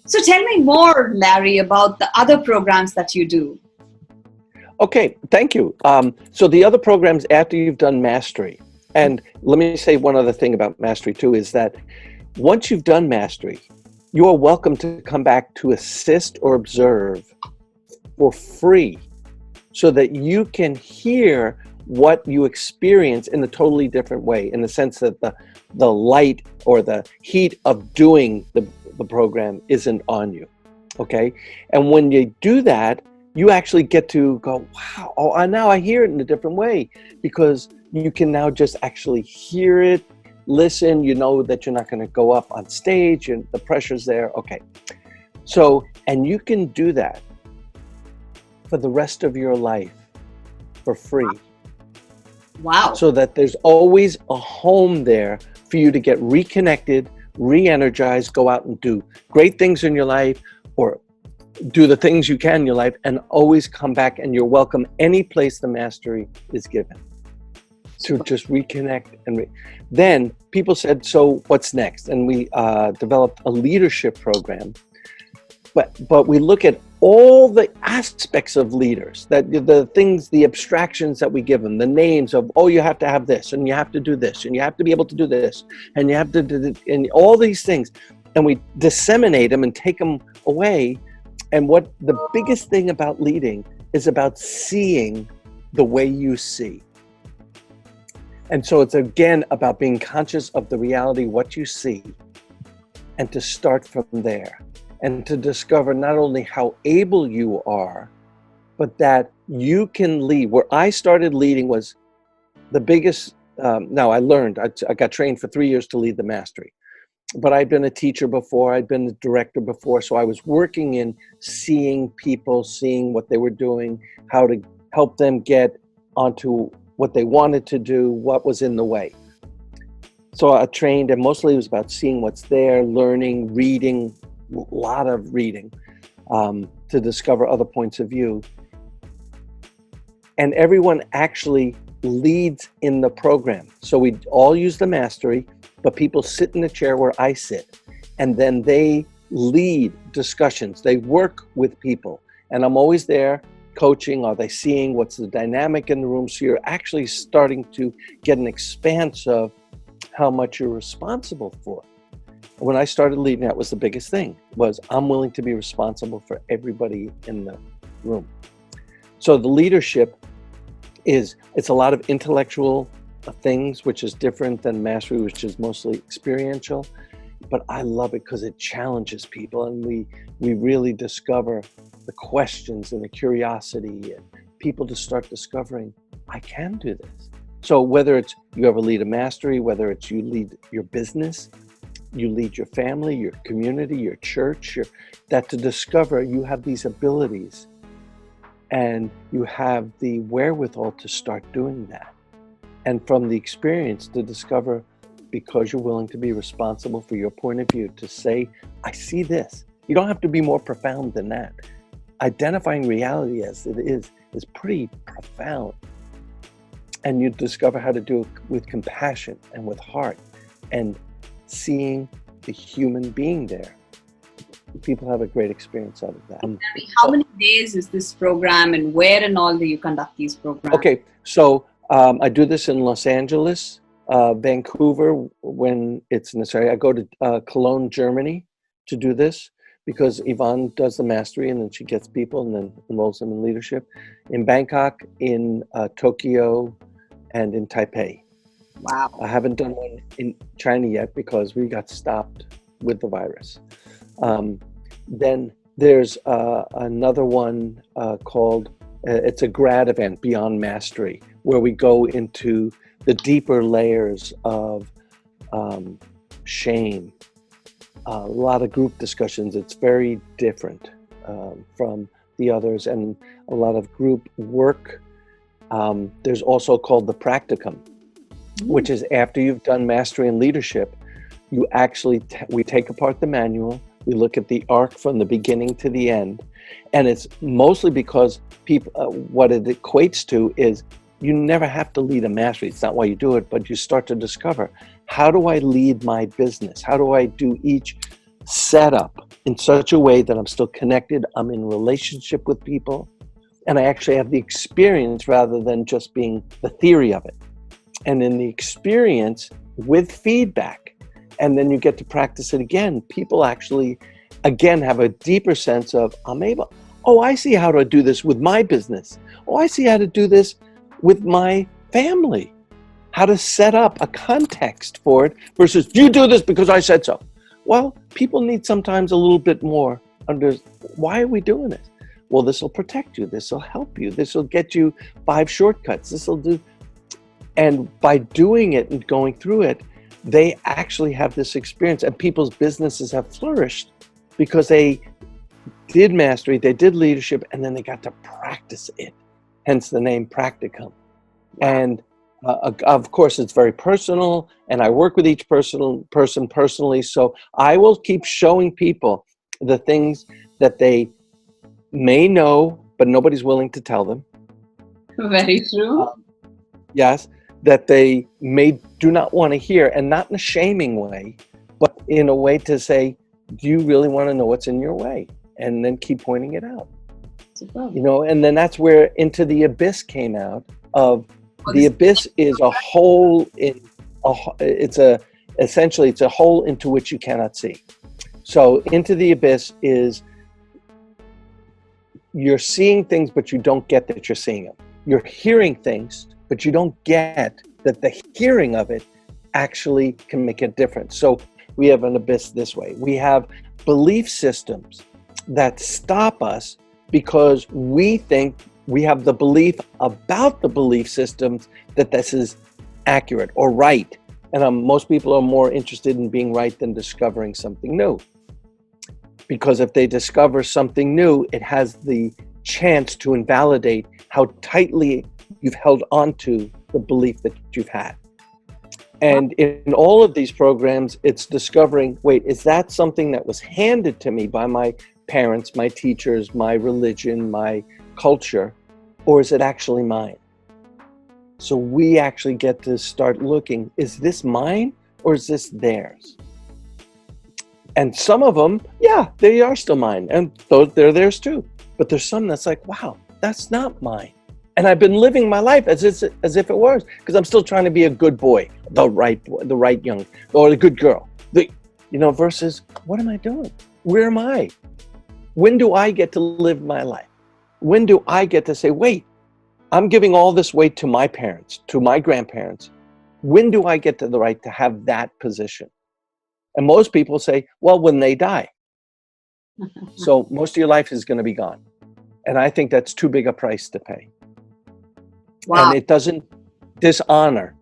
So tell me more, Larry, about the other programs that you do. Okay, thank you. So the other programs after you've done Mastery, and let me say one other thing about Mastery too, is that once you've done Mastery, you are welcome to come back to assist or observe for free so that you can hear what you experience in a totally different way, in the sense that the light or the heat of doing the program isn't on you, okay? And when you do that, you actually get to go, wow, oh, now I hear it in a different way, because you can now just actually hear it, listen, you know that you're not going to go up on stage and the pressure's there, okay. So, and you can do that for the rest of your life for free. Wow. So that there's always a home there for you to get reconnected, re-energized, go out and do great things in your life, or do the things you can in your life, and always come back, and you're welcome any place the Mastery is given to just reconnect. And then people said, so what's next? And we developed a leadership program, but we look at all the aspects of leaders, that the things, the abstractions that we give them, the names of, oh, you have to have this, and you have to do this, and you have to be able to do this, and you have to do, and all these things, and we disseminate them and take them away. And what the biggest thing about leading is about seeing the way you see. And so it's again about being conscious of the reality, what you see, and to start from there, and to discover not only how able you are, but that you can lead. Where I started leading was the biggest, now I learned, I got trained for 3 years to lead the Mastery. But I'd been a teacher before, I'd been a director before, so I was working in seeing people, seeing what they were doing, how to help them get onto what they wanted to do, what was in the way. So I trained, and mostly it was about seeing what's there, learning, reading, a lot of reading, to discover other points of view. And everyone actually leads in the program. So we all use the Mastery, but people sit in the chair where I sit, and then they lead discussions. They work with people, and I'm always there coaching. Are they seeing what's the dynamic in the room? So you're actually starting to get an expanse of how much you're responsible for. When I started leading, that was the biggest thing, was I'm willing to be responsible for everybody in the room. So the leadership it's a lot of intellectual things, which is different than Mastery, which is mostly experiential. But I love it because it challenges people, and we really discover the questions and the curiosity, and people to start discovering, I can do this. So whether it's you ever lead a Mastery, whether it's you lead your business, you lead your family, your community, your church, that to discover you have these abilities and you have the wherewithal to start doing that. And from the experience to discover, because you're willing to be responsible for your point of view, to say, I see this. You don't have to be more profound than that. Identifying reality as it is pretty profound. And you discover how to do it with compassion and with heart, and seeing the human being there. People have a great experience out of that. How many days is this program, and where and all do you conduct these programs? Okay, so I do this in Los Angeles, Vancouver when it's necessary. I go to Cologne, Germany to do this, because Yvonne does the Mastery and then she gets people and then enrolls them in leadership. In Bangkok, in Tokyo, and in Taipei. Wow. I haven't done one in China yet because we got stopped with the virus. Then there's another one called, it's a grad event, Beyond Mastery, where we go into the deeper layers of shame. A lot of group discussions. It's very different from the others, and a lot of group work. There's also called the practicum, which is after you've done Mastery and Leadership, you actually, we take apart the manual, we look at the arc from the beginning to the end, and it's mostly because people, what it equates to is you never have to lead a Mastery. It's not why you do it, but you start to discover, how do I lead my business? How do I do each setup in such a way that I'm still connected, I'm in relationship with people, and I actually have the experience rather than just being the theory of it. And in the experience with feedback, and then you get to practice it again, people actually, again, have a deeper sense of, I'm able, oh, I see how to do this with my business. Oh, I see how to do this with my family. How to set up a context for it versus, you do this because I said so. Well, people need sometimes a little bit more under, why are we doing this? Well, this will protect you. This will help you. This will get you 5 shortcuts. This will do. And by doing it and going through it, they actually have this experience, and people's businesses have flourished because they did mastery, they did leadership, and then they got to practice it. Hence the name Practicum. And of course, it's very personal, and I work with each person personally. So I will keep showing people the things that they may know, but nobody's willing to tell them. Very true. Yes, that they do not want to hear, and not in a shaming way, but in a way to say, do you really want to know what's in your way? And then keep pointing it out. You know, and then that's where Into the Abyss came out of. The abyss is a hole essentially it's a hole into which you cannot see. So into the abyss is you're seeing things, but you don't get that you're seeing them. You're hearing things, but you don't get that the hearing of it actually can make a difference. So we have an abyss this way. We have belief systems that stop us because we think we have the belief about the belief systems that this is accurate or right. And most people are more interested in being right than discovering something new. Because if they discover something new, it has the chance to invalidate how tightly you've held onto the belief that you've had. And in all of these programs, it's discovering, wait, is that something that was handed to me by my parents, my teachers, my religion, my culture, or is it actually mine? So we actually get to start looking, is this mine or is this theirs? And some of them, yeah, they are still mine, and they're theirs too. But there's some that's like, wow, that's not mine. And I've been living my life as if it was, because I'm still trying to be a good boy, the right young, or the good girl. Versus, what am I doing? Where am I? When do I get to live my life? When do I get to say, wait, I'm giving all this weight to my parents, to my grandparents. When do I get to the right to have that position? And most people say, well, when they die. So most of your life is going to be gone. And I think that's too big a price to pay. Wow. And it doesn't dishonor.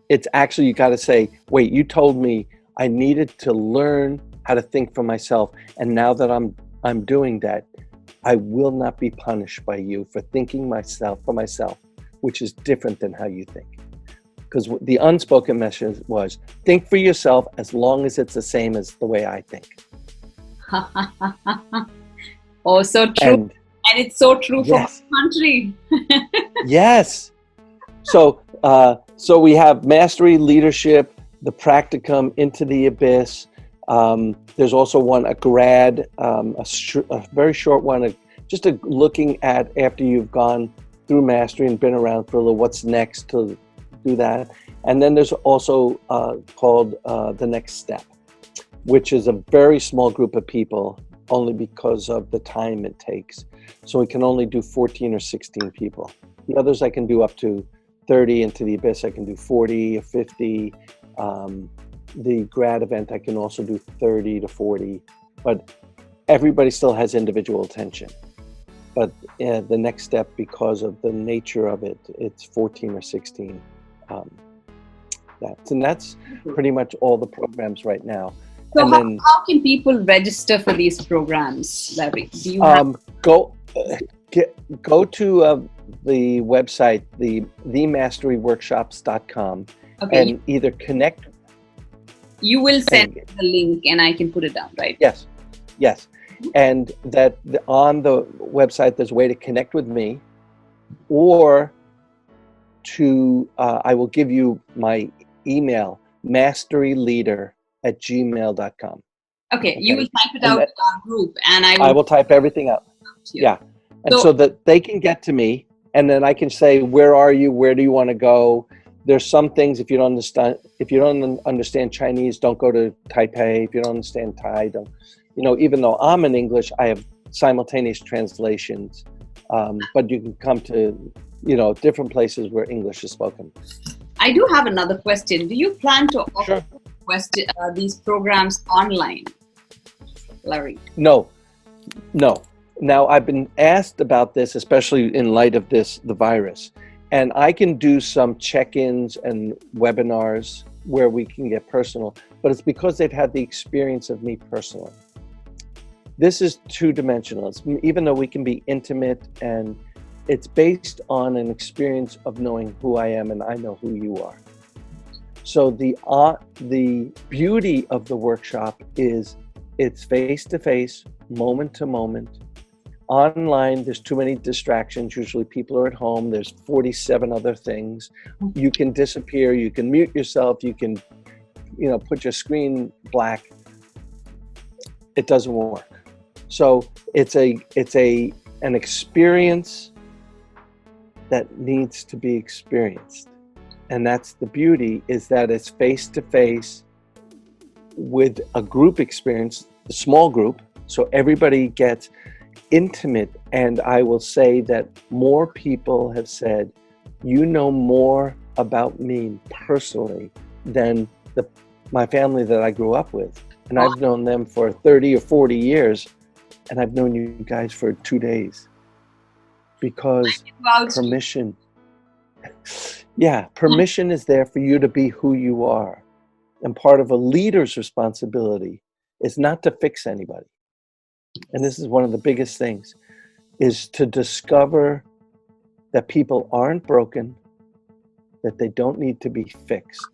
It's actually, you got to say, wait, you told me I needed to learn how to think for myself. And now that I'm doing that, I will not be punished by you for thinking for myself, which is different than how you think. Because the unspoken message was, think for yourself as long as it's the same as the way I think. Oh, so true. And it's so true for our country. Yes. So we have mastery, leadership, the practicum, Into the Abyss. There's also a grad, a very short one, just looking at after you've gone through mastery and been around for a little, what's next to do that. And then there's also called The Next Step, which is a very small group of people, only because of the time it takes. So we can only do 14 or 16 people. The others I can do up to 30. Into the Abyss I can do 40 or 50. The grad event I can also do 30 to 40, but everybody still has individual attention. But the Next Step, because of the nature of it, it's 14 or 16. That's pretty much all the programs right now. So how can people register for these programs, Larry? Do you go to the website, themasteryworkshops.com, and either connect. You will send the link and I can put it down, right? Yes. And that on the website, there's a way to connect with me, or I will give you my email, masteryleader@gmail.com. Okay, you will Okay. type it And out that- in our group, and I I will. will type everything out. Here. Yeah. And So- so that they can get to me, and then I can say, where are you? Where do you want to go? There's some things, if you don't understand Chinese, don't go to Taipei. If you don't understand Thai, don't, even though I'm in English, I have simultaneous translations. But you can come to, different places where English is spoken. I do have another question. Do you plan to offer Sure. these programs online, Larry? No. Now, I've been asked about this, especially in light of the virus, and I can do some check-ins and webinars where we can get personal, but it's because they've had the experience of me personally. This is two-dimensional. Even though we can be intimate, and it's based on an experience of knowing who I am and I know who you are. So the beauty of the workshop is it's face-to-face, moment-to-moment. Online, there's too many distractions. Usually people are at home. There's 47 other things. You can disappear. You can mute yourself. You can, put your screen black. It doesn't work. So it's an experience that needs to be experienced. And that's the beauty, is that it's face-to-face with a group experience, a small group. So everybody gets intimate, and I will say that more people have said, you know more about me personally than my family that I grew up with. And I've known them for 30 or 40 years, and I've known you guys for 2 days. Because permission, permission is there for you to be who you are. And part of a leader's responsibility is not to fix anybody. And this is one of the biggest things, is to discover that people aren't broken, that they don't need to be fixed.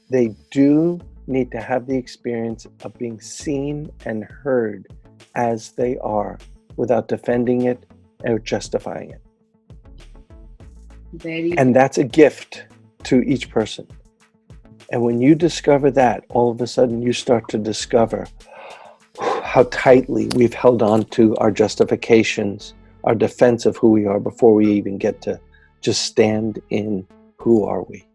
They do need to have the experience of being seen and heard as they are, without defending it or justifying it. And that's a gift to each person. And when you discover that, all of a sudden you start to discover how tightly we've held on to our justifications, our defense of who we are, before we even get to just stand in who are we.